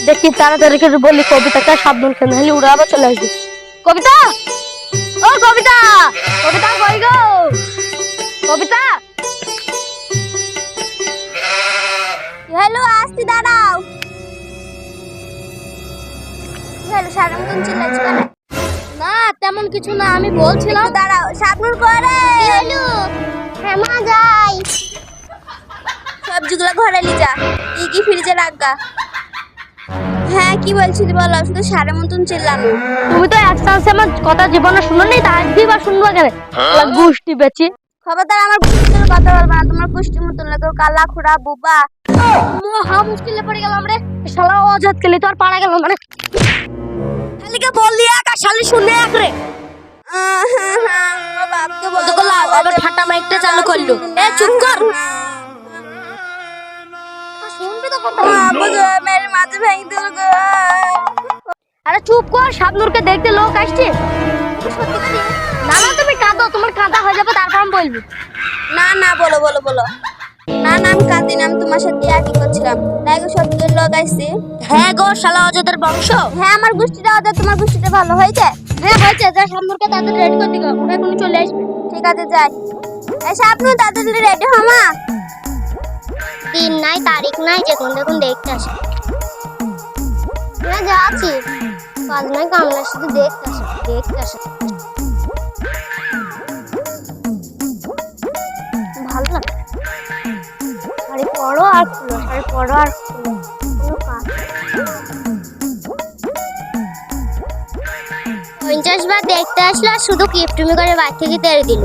দেখি তাড়াতাড়ি করে বলি কবিতাটা শাবনুর কেন হলে উড়ে আবার চলে আসবে। কবিতা, ও কবিতা, কবিতা কই গো? কবিতা, হ্যালো, আসছি, দাঁড়াও। হ্যালো, সারা মতন চিল্লাচ্ছি কেন? না তেমন কিছু না, আমি বলছিলাম। দাঁড়াও, শাবনুর করে হ্যালো। হ্যাঁ মা, যাই। সবজিগুলো ঘরে নিয়ে যা, কি ফ্রিজে রাখগা। হ্যাঁ, কি বলছিলি বলো? শুধু সারা মতন চিল্লানো। তুমি তো এক চান্সে আমার কথা জীবনে শুনো নি, তা আজ দিবা শুনবা কেন? গুষ্টি বেচি। খবরদার আমার পুষ্টির কথা বলবা না, তোমার পুষ্টির মতন লাগে কালা খুড়া বুবা। মহা মুশকিলে পড়ে গেলাম রে, শালা অজাত কেলি তো আর পাড়া গেল মানে। খালিকে বললি একা শালি শুনে এক রে। বাপকে বলতে গেলাম আবার ফাটা মাইকটা চালু করলো। এ চুপ কর, শুনবি তো কথা। মেরে মাঝে ভেঙে দিল গো। আরে চুপ কর, শাবনুরকে দেখতে লোক আসছে। না না তুমি কাঁদো, তোমার কাঁদা হয়ে যাবে তারপর আমি বলবি। না না, বলো বলো বলো। না না, আমি কাঁদিনি, আমি তোমার সাথে কি করছিলাম। তাই গো, সত্যি লোক আসছে। হ্যাঁ গো, শালা অজাতের বংশ। হ্যাঁ, আমার গোষ্ঠীটা অজাত, তোমার গোষ্ঠীটা ভালো হয়েছে। হ্যাঁ হয়েছে, যা শাবনুরকে তাদের রেডি করে দিগো, ওরা এখনই চলে আসবে। ঠিক আছে, যাই। এসে আপনি তাড়াতাড়ি রেডি হও মা। দিন নাই তারিখ নাই, যখন দেখুন দেখতে আসে। না যাচ্ছি, কাজ নাই কাম নাই, শুধু দেখতে আসে দেখতে আসে। ভালো লাগে শাড়ি পরো আর খুলো, শাড়ি পরো আর খুলো, কোনো কাজ। 50 বার দেখতে আসলো আর শুধু কিপটুমি করে বাড়ি থেকে তেড়ে দিল।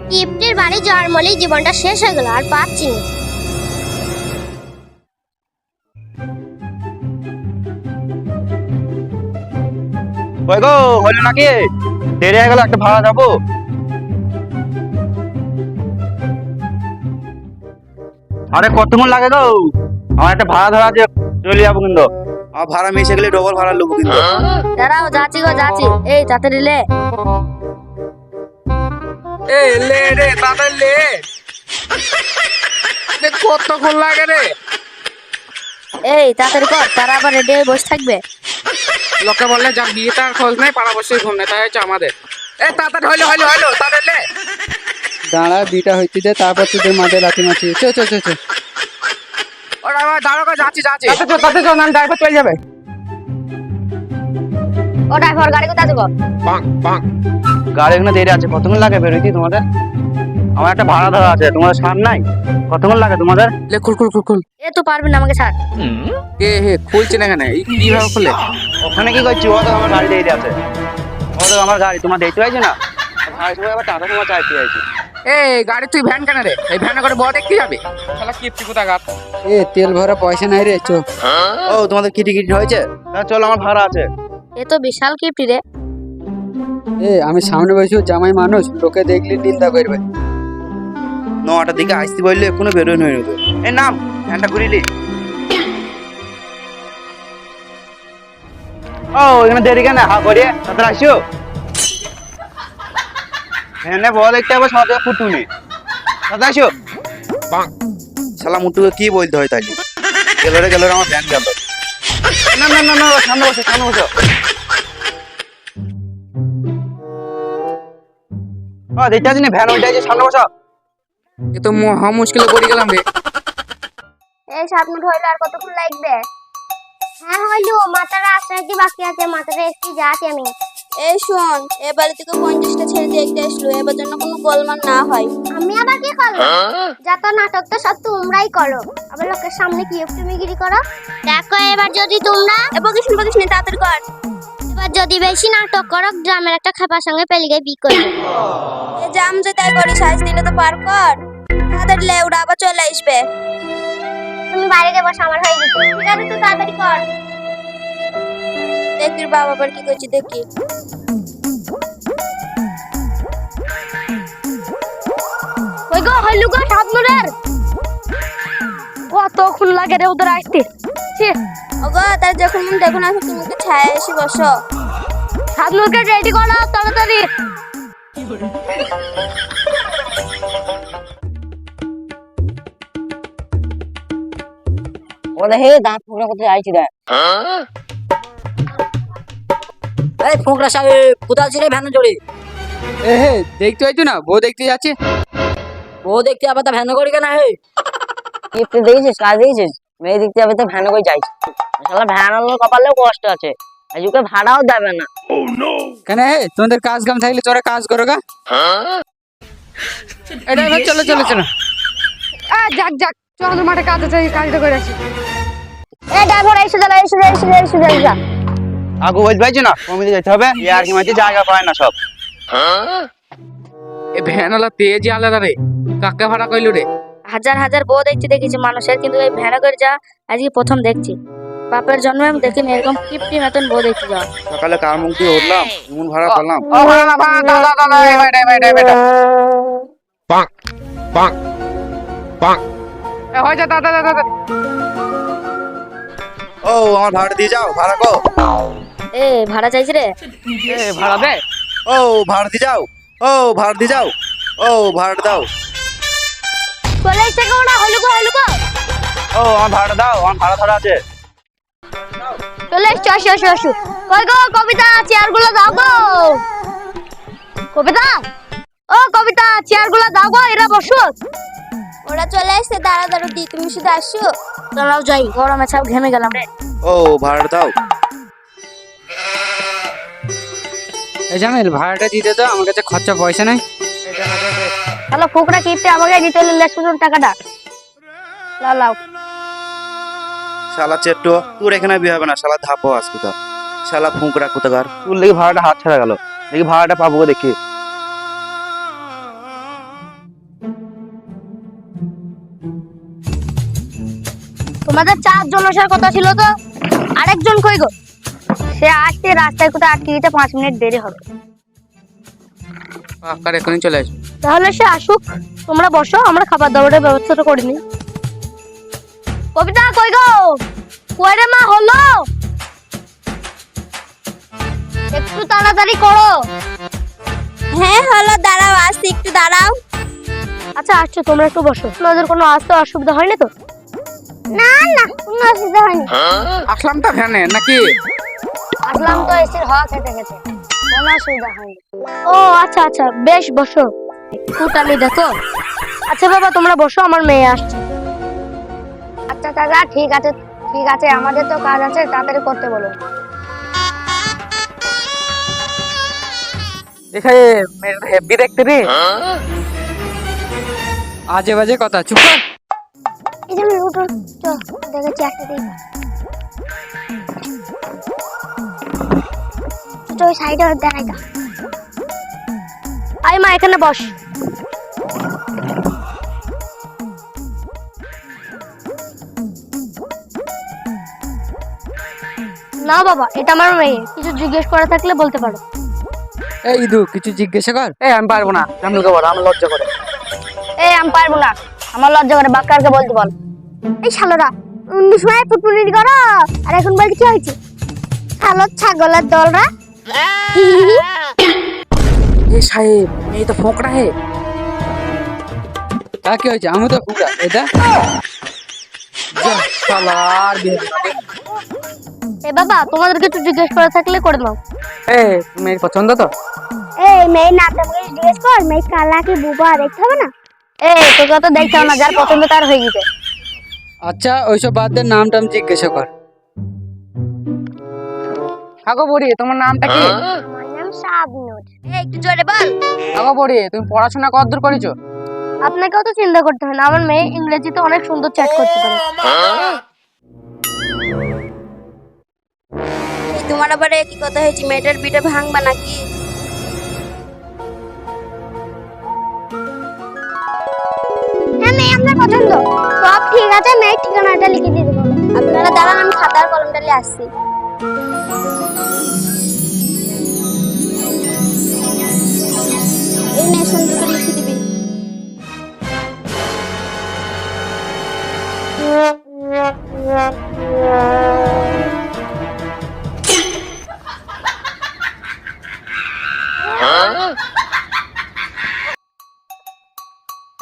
কিপ্টের বাড়ি যাওয়ার মলেই জীবনটা শেষ হয়ে গেল, আর পাচ্ছি না। কই গো, হলো নাকি? দেরি হয়ে গেল, একটা ভাড়া যাবো। আরে কতক্ষণ লাগে গো? আমার একটা ভাড়া ধরা আছে, চলে যাবো কিন্তু। আমার ভাড়া মিশে গেলে ডবল ভাড়া নেবো কিন্তু। দাঁড়াও, যাচ্ছি গো যাচ্ছি। এই তাড়াতাড়ি লে। এই লে রে, তাড়াতাড়ি লে। কতক্ষণ লাগে রে? এই তাড়াতাড়ি কর, তারা আবার রেডি হয়ে বসে থাকবে। লোকে বললে যার বিয়ে তার খোঁজ নাই, পাড়া বসে ঘুম নেই, তাই হচ্ছে আমাদের। এ তাড়াতাড়ি হইলো হইলো হইলো, তাড়াতাড়ি লে। দাঁড়া, বিটা হইতে দে, তারপর তোদের মাঝে লাথি মারছি। চো চো চো চো। ওরা দাঁড়ো, যাচ্ছি যাচ্ছি। তাতে চল, আমি ড্রাইভার চলে যাবে। ও ড্রাইভার, গাড়ি কোথায় দেবো? গাড়ি এখানে দেরি আছে, কতক্ষণ লাগে বেরোইতে তোমাদের? আমার একটা ভাড়া ধরা আছে, তোমাদের সার নাই? কতক্ষণ লাগে তোমাদের? লে খুল খুল খুল খুল। এ তো পারবি না, আমাকে ছাড়। এ হে, খুলছে না কেন? কিভাবে খুলে? ওখানে কি করছি? ও তো আমার গাড়ি দেরি আছে। ও তো আমার গাড়ি তোমার দেখতে পাইছি না? ভাড়ার সময় আবার টাটা সময় চাইতে চাইছি। এই গাড়ি তুই ভ্যান কেন রে? এই ভ্যানে করে বড় দেখতে যাবে? শালা কিপটি কোথাকার। এ তেল ভরা পয়সা নাই রে, চো। ও তোমাদের কি টিকিট হয়েছে? হ্যাঁ চলো, আমার ভাড়া আছে। এ তো বিশাল কিপটি রে। এ আমি সামনে বসে জামাই মানুষ, লোকে দেখলি নিন্দা করবে। 9টার দিকে আসতে বললে এখনো বেরোয় হয়ে যেত। এই নাম ভ্যানটা ঘুরিলি। ও এখানে দেরি কেন? হা করিয়ে তাড়াতাড়ি আসিও। ভ্যানে বড় দেখতে হবে, সব জায়গায় ফুটুনি। তাড়াতাড়ি আসিও। শালা মুটুকে কি বলতে হয় তাইলে? গেল রে আমার ভ্যান গেল। না না না না, সামনে বসো সামনে বসো। দেখতে আছি না, ভ্যান ওইটা আছে, সামনে বসো। এ তো মহা মুশকিলে পড়ে গেলাম রে। এই সাবনুট হইলো, আর কতক্ষণ লাগবে? হ্যাঁ হইলো, মাথারা আশ্রয়টি বাকি আছে, মাথারা একটু যাচ্ছি আমি। এই শোন, এবারে থেকে 50টা ছেড়ে দেখতে আসলো, এবার জন্য কোনো গোলমাল না হয়। আমি আবার কি করব? যত নাটক তো সব তোমরাই করো, আবার লোকের সামনে কি একটুমিগিরি করো। দেখো এবার যদি তোমরা বকিস না, তাড়াতাড়ি কর। এবার যদি বেশি নাটক করো, গ্রামের একটা খাবার সঙ্গে পেলিয়ে বি করবে। এই জাম যে তাই করি, সাইজ দিলে তো পার কর। তাড়াতাড়ি লে, ওরা আবার চলে আসবে। তুমি বাইরে বসে, আমার হয়ে গেছে। ঠিক আছে, তুই তাড়াতাড়ি কর। দেখি বাবা আবার কি করছি, দেখি। ওই গো হইলু গো শাবনুরের। কতক্ষণ লাগে রে ওদের আসতে? ছি, ওগো তার যখন মন দেখুন আসো, তুমি কি ছায়া এসে বসো। শাবনুরকে রেডি করো তাড়াতাড়ি। বলে হে দাঁত ফুকরা কোথায় আইছি রে এই ফুকরা সাহেব কোথায় ছিলে ভ্যানে চড়ে এ হে দেখতে পাইছো না বউ দেখতে যাচ্ছে। বউ দেখতে আবার তা ভ্যানে করি কেন হে তুই দেখেছিস কাজ দেখেছিস মেয়ে দেখতে যাবে তো ভ্যানে করে যাইছি শালা ভ্যান আলোর কপালেও কষ্ট আছে আজকে ভাড়াও দেবে না কেন হে তোমাদের কাজ কাম থাকলে তোরা কাজ করো গা। এটা এবার চলো চলো চলো। যাক যাক চল আমাদের মাঠে কাজ আছে কাজটা করে আসি এ ড্রাইভার এসে যা আগু বলতে পারছো না কমিতে যেতে হবে এ আর কি মাঝে জায়গা পায় না সব। এ ভ্যানওয়ালা তেজি আলাদা রে, কাকে ভাড়া কইলু রে? হাজার হাজার বউ দেখেছি মানুষের কিন্তু এই ভ্যানে করে যা আজকে প্রথম দেখছি বাপের জন্মে আমি দেখিনি এরকম কিপটি মতন বউ দেখতে যাওয়া সকালে কার মুখ দিয়ে উঠলাম এমন ভাড়া করলাম। ও ভাড়া না ভাড়া দাদা দাদা বেটা এ হয়ে যা দাদা দাদা দাদা। ও আমার ভাড়া দিয়ে যাও ভাড়া কো। এ ভাড়া চাইছি রে এ ভাড়া দে। ও ভাড়া দিয়ে যাও ও ভাড়া দিয়ে যাও ও ভাড়া দাও। চলে এসে কোনা হইলো গো ও আমার ভাড়া দাও আমার ভাড়া ধরা আছে। চলে এসে আসো কই গো কবিতা চেয়ারগুলো দাও গো কবিতা ও কবিতা চেয়ারগুলো দাও গো এরা বসো ওরা চলে এসে দাঁড়া দি তুমি শুধু আসো চলাও যাই গরমে সব ঘেমে গেলাম রে ও ভাড়া দাও। এই জামিল ভাড়াটা দিতে তো আমার কাছে খরচা পয়সা নাই। হ্যালো ফুকরা কিপটে আমাকে দিতে হলে শুনুন টাকাটা লাও শালা চেট্টো তোর এখানে বিয়ে হবে না শালা ধাপো আজকে তো শালা ফুঁকরা কোথাকার তোর লেগে ভাড়াটা হাত ছাড়া গেল দেখি ভাড়াটা পাবো দেখি। তোমাদের 4 জন আসার কথা ছিল তো আরেকজন কই গো সে আসতে রাস্তায় কোথায় আটকে গেছে 5 মিনিট দেরি হবে কাকার এখনই চলে আসবে। তাহলে সে আসুক তোমরা বসো আমরা খাবার দাবারের ব্যবস্থাটা করে নিই কবিতা কই গো কই রে মা হলো একটু তাড়াতাড়ি করো হ্যাঁ হলো দাঁড়াও আসছি একটু দাঁড়াও আচ্ছা আসছো তোমরা একটু বসো তোমাদের কোনো আসতে অসুবিধা হয়নি তো না কোনো অসুবিধা হয়নি আসলাম তো ভ্যানে নাকি? আসলাম তো এসির হাওয়া খেতে খেতে কোনো অসুবিধা হয়নি ও আচ্ছা বেশ বসো ফুটানি দেখো আচ্ছা বাবা তোমরা বসো আমার মেয়ে আসছে আচ্ছা কাকা ঠিক আছে আমাদের তো কাজ আছে তাড়াতাড়ি করতে বলো এখানে হেভি দেখতে রে। আজে বাজে কথা চুপ কর। এই যে উঠো চল দেখেছি একটা দিই তো সাইডে দাঁড়াই দা আই মা এখানে বস না বাবা এটা আমার মেয়ে কিছু জিজ্ঞেস করা থাকলে বলতে পারো এই ইদু কিছু জিজ্ঞাসা কর। এ আমি পারবো না, জামলুকে বল, আমার লজ্জা করে। এই আমি পারবো না আমার লজ্জা করে বাক্কারকে বলতে বল এই শালোরা অন্য সময় পুটপুটি করো আর এখন বলতে কি হয়েছে শালো ছাগলের দলরা এ সাহেব এই তো ফোকরা হে। তা কি হয়েছে আমি তো ফুকরা এটা শালার বিয়ে এ বাবা তোমাদের কিছু জিজ্ঞেস করা থাকলে করে দাও এ মেয়ের পছন্দ তো? এই মেয়ে নামটা জিজ্ঞেস কর মেয়ে কালা কি বুবা দেখতে হবে না তোকে তো দেখতে হবে না যার পছন্দ তার হয়ে গেছে আচ্ছা ওইসব বাদ দে নাম টাম জিজ্ঞাসা কর। আগো বড়ি তোমার নামটা কি? আমার নাম শাবনুর একটু জোরে বল আগো বড়ি তুমি পড়াশোনা কতদূর করেছো? আপনাকেও তো চিন্তা করতে হয় না আমার মেয়ে ইংরেজিতে অনেক সুন্দর চ্যাট করতে পারে তোমার আবার কি কথা হয়েছে মেয়েটার বিটা ভাঙবা নাকি হ্যাঁ মেয়ে আপনার পছন্দ সব ঠিক আছে মেয়ের ঠিকানাটা লিখে দিয়ে দেবো আপনারা দাঁড়ান আমি খাতার কলমটা নিয়ে আসছি এই নে সুন্দর করে লিখে দিবি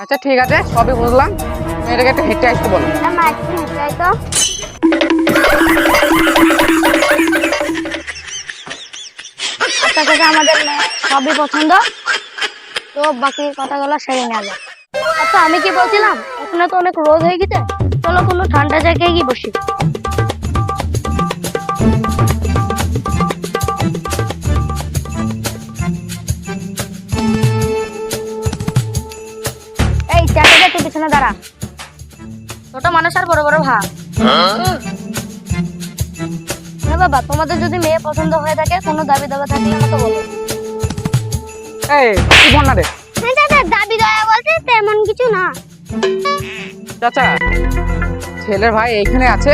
আচ্ছা ঠিক আছে সবই বুঝলাম, মেয়েটাকে একটু হেঁটে আসতে বলো। আমার একটু হেঁটে আয় তো রাস্তা থেকে আমাদের মেয়ে সবই পছন্দ, তো বাকি কথাগুলো সেরে নেওয়া যায়। আচ্ছা আমি কি বলছিলাম, এখানে তো অনেক রোদ হয়ে গেছে, চলো কোনো ঠান্ডা জায়গায় গিয়ে বসি। এই চারটে তুই পিছনে দাঁড়া, ছোট মানুষ আর বড় বড় ভাব। হ্যাঁ বাবা, তোমাদের যদি মেয়ে পছন্দ হয়ে থাকে, কোনো দাবি দাবা থাকলে আমাকে বলো। এই কি বল না রে হ্যাঁ চাচা, দাবি দাবা বলতে তেমন কিছু না। চাচা, ছেলের ভাই এইখানে আছে,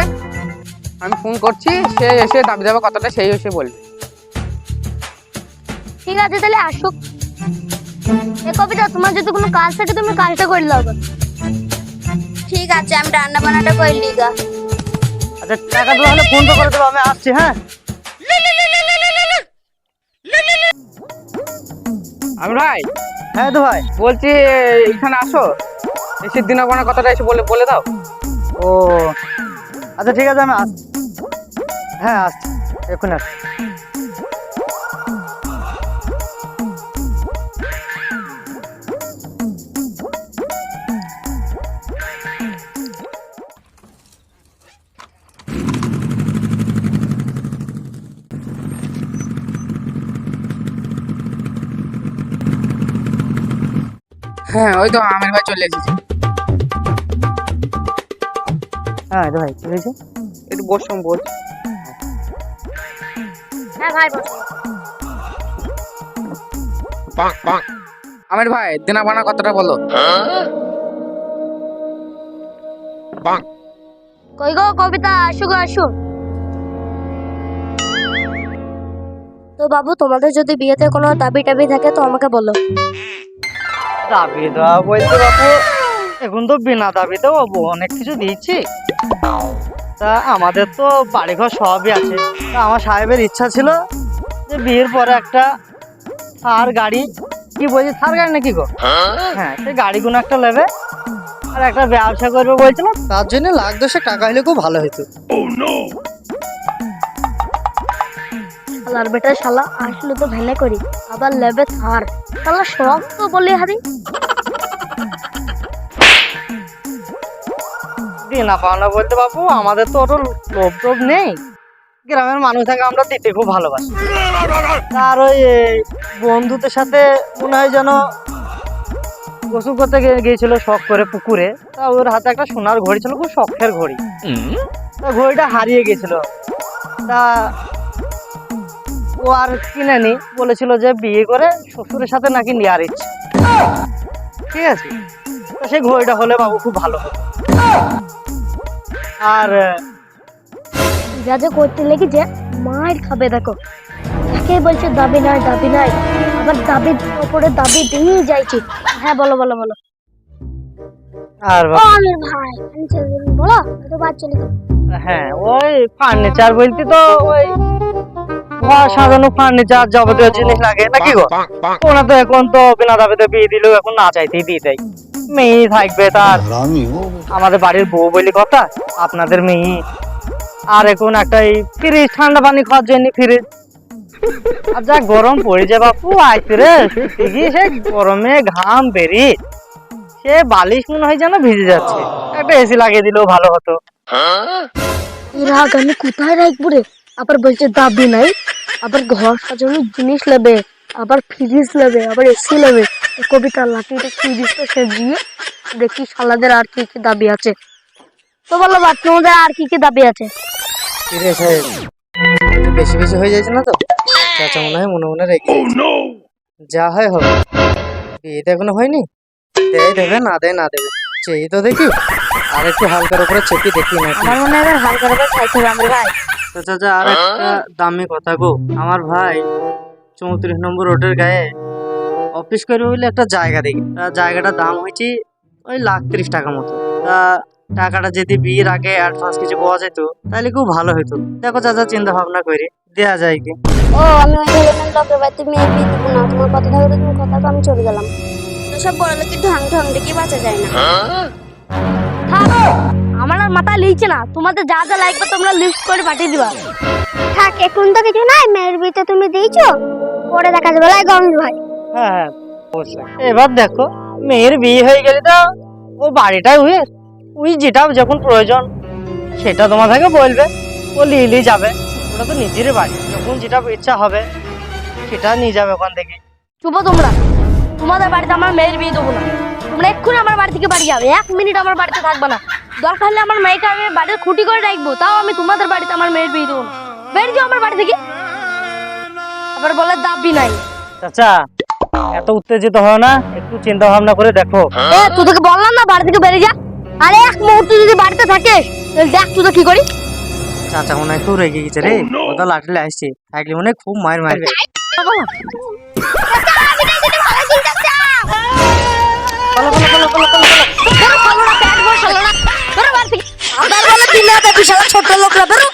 আমি ফোন করছি, সে এসে দাবি দেওয়া কথাটা সেই এসে বলবে। ঠিক আছে তাহলে আসুক। এ কবিতা, তোমার যদি কোনো কাজ থাকে তুমি কাজটা করে দাও। ঠিক আছে, আমি রান্না বান্নাটা করে লিগা। আচ্ছা টাকা দেওয়া হলে ফোন তো করে দেবো, আমি আসছি। হ্যাঁ আমি ভাই হ্যাঁ তো ভাই। বলছি এখানে আসো, এসে দিনা বানা কথাটা এসে বলে বলে দাও। ও আচ্ছা ঠিক আছে, আমি আসছি। হ্যাঁ আসছি, এখন আসছি। হ্যাঁ ওই তো আমির ভাই চলে এসেছে। হ্যাঁ তো ভাই, কি হয়েছে? একটু বসুন বল। হ্যাঁ ভাই বসো। আমির ভাই দিনা বানা কথাটা বলো। কই গো কবিতা, আসো গো আসো। তো বাবু, তোমাদের যদি বিয়েতে কোনো দাবি টাবি থাকে তো আমাকে বলো। দাবি দেওয়া বলতে বাবু, এখন তো বিনা দাবিতেও অনেক কিছু দিচ্ছি। তা আমাদের তো বাড়িঘর সবই আছে। তা আমার সাহেবের ইচ্ছা ছিল যে বিয়ের পরে একটা থার গাড়ি, কি বলছি থার গাড়ি নাকি গো, হ্যাঁ সেই গাড়ি কোনো একটা নেবে আর একটা ব্যবসা করবে বলছিল। তার জন্য লাখ দশেক টাকা হলে খুব ভালো হতো। শালার বেটা, শালা আসলে তো ভেনে করি, আবার লেবে থার, শালা শখ তো বলি হারি। দিনা পাওনা বলতে বাবু, আমাদের তো অত লোভ টোভ নেই, গ্রামের মানুষ থাকে, আমরা দিতে খুব ভালোবাসি। আর ওই বন্ধুদের সাথে মনে হয় যেন গোসল করতে গিয়েছিল শখ করে পুকুরে, তা ওর হাতে একটা সোনার ঘড়ি ছিল, খুব শখের ঘড়ি। তা ঘড়িটা হারিয়ে গেছিল, তা ও আর কিনেনি, বলেছিল যে বিয়ে করে শ্বশুরের সাথে নাকি নেওয়ার ইচ্ছে। ঠিক আছে, তো সেই ঘড়িটা হলে বাবু খুব ভালো হতো। আর যা যা করতে লেগেছে মার খাবে দেখো। কে বলছে দাবি নাই দাবি নাই, আবার দাবির উপরে দাবি দিয়ে যাইছি। হ্যাঁ বলো বলো বলো। আর ও আমির ভাই, বলো তো বাদ চলে গেল। হ্যাঁ ওই ফার্নিচার বলতে তো ওই ঘর সাজানো ফার্নিচার যাবতীয় জিনিস লাগে নাকি গো। ওনা তো এখন তো বিনা দাবিতে বিয়ে দিলেও এখন না চাইতেই দিয়ে দেয়। মেয়ে থাকবে তার, আমাদের বাড়ির বউ বলি কথা, আপনাদের মেয়ে। আর এখন একটা এই ফ্রিজ, ঠান্ডা পানি খাওয়ার জন্য ফ্রিজ। আর যা গরম পড়েছে বাপু, আইতে রে ঠিকই, সে গরমে ঘাম বেরিয়ে সে বালিশ মনে হয় যেন ভিজে যাচ্ছে। একটা এসি লাগিয়ে দিলেও ভালো হতো। রাগ আমি কোথায় রাখবো রে, আবার বলছে দাবি নাই, আবার ঘর সাজানোর জিনিস নেবে, আবার ফ্রিজ নেবে, আবার এসি নেবে। কবিতা লাঠিটা ফ্রিজটা সাজিয়ে দেখি শালাদের আর কি কি দাবি আছে। তো বলো বাদ, তোমাদের আর কি কি দাবি আছে? কিরে সাহেব, একটু বেশি বেশি হয়ে যাচ্ছে না তো? চাচা মনে হয় মনে মনে রেখে যা হয় হবে। বিয়ে তো এখনো হয়নি, দেয় দেবে না দেয় না দেবে, চেয়ে তো দেখি আর একটু হালকার উপরে চেপে দেখি না। আমার মনে হয় হালকার উপর চাইতে হবে আমার ভাই। চাচা আর একটা দামি কথা গো, আমার ভাই 34 নম্বর রোডের গায়ে অফিস করবে বলে একটা জায়গা দেখি। তা জায়গাটার দাম হয়েছে ওই 1,30,00,000 টাকা মতো। তা টাকাটা যদি বিয়ের আগে অ্যাডভান্স কিছু পাওয়া যেত তাহলে খুব ভালো হতো। দেখো চাচা, চিন্তা ভাবনা করে দেয়া যায় কি। ও আমি ওই ধরনের লোকের বাড়িতে মেয়ে বিয়ে দিব না, তোমার কথা থাকলে তুমি কথা তো আমি চলে গেলাম। তো সব বড় লোকের ঢং ঢং দেখে বাঁচা যায় না। থাক, আমার আর মাথা লিখছে না, তোমাদের যা যা লাগবে তোমরা লিস্ট করে পাঠিয়ে দিবা। থাক, এখন তো কিছু নাই, মেয়ের বিয়েতে তুমি দিয়েছো, পরে দেখা যাবে লাগো আমি ভাই। হ্যাঁ হ্যাঁ অবশ্যই। এবার দেখো মেয়ের বিয়ে হয়ে গেলে তো ও বাড়িটাই ওই যেটা যখন প্রয়োজন সেটা তোমাদেরকে বলবে, ও নিয়ে যাবে। ওটা তো নিজের বাড়ি, যখন যেটা ইচ্ছা হবে সেটা নিয়ে যাবে ওখান থেকে। চুপ তোমরা, তোমাদের বাড়িতে আমার মেয়ের বিয়ে দেবো না। তোমরা এক্ষুনি আমার বাড়ি থেকে বাড়ি যাবে, 1 মিনিট আমার বাড়িতে থাকবে না। দরকার হলে আমার মেয়েকে আমি বাড়ির খুঁটি করে রাখবো, তাও আমি তোমাদের বাড়িতে আমার মেয়ের বিয়ে দেবো না। বেরিয়ে যাও আমার বাড়ি থেকে। আবার বলে দাবি নাই। চাচা এত উত্তেজিত হয় না, একটু চিন্তা ভাবনা করে দেখো। তোদেরকে বললাম না বাড়ি থেকে বেরিয়ে যা। আরে এক মুহূর্ত যদি বাড়িতে থাকিস তাহলে দেখ তুই কি করি। চাচা মনে হয় একটু রেগে গেছে রে, ও তো লাঠি আসছে, থাকলে মনে হয় খুব মায়ের মারবে। ছোট লোকরা বেরো।